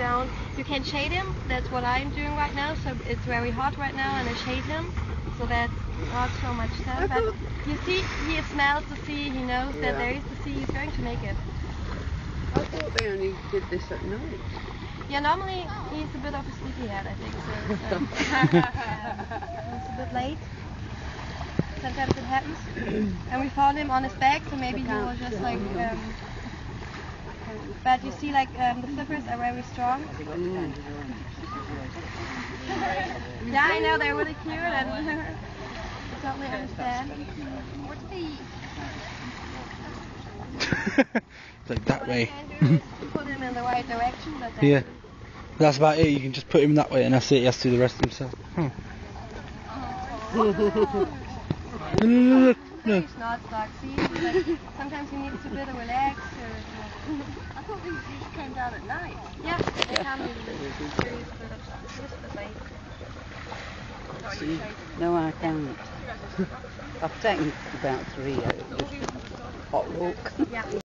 don't. You can shade him. That's what I'm doing right now. So it's very hot right now, and I shade him. So that's not so much fun. But you see, he smells the sea. He knows that there is the sea. He's going to make it. I thought they only did this at night. Yeah, normally he's a bit of a sleepyhead, I think. So he's a bit late. Sometimes it happens. And we found him on his back, so maybe he was just like. But you see, like the flippers are very strong. Yeah, I know they're really cute, and I totally understand. Like that way. What I can do is to put him in the right direction, but then Yeah. That's about it. You can just put him that way, and that's it. He has to do the rest himself. No. No. He's not stuck. See, like, sometimes he needs to bit of relax. I thought these came down at night. Yeah, they come in serious bit late. No, I can't. I've taken about 3 hours. Hot walk. Yeah.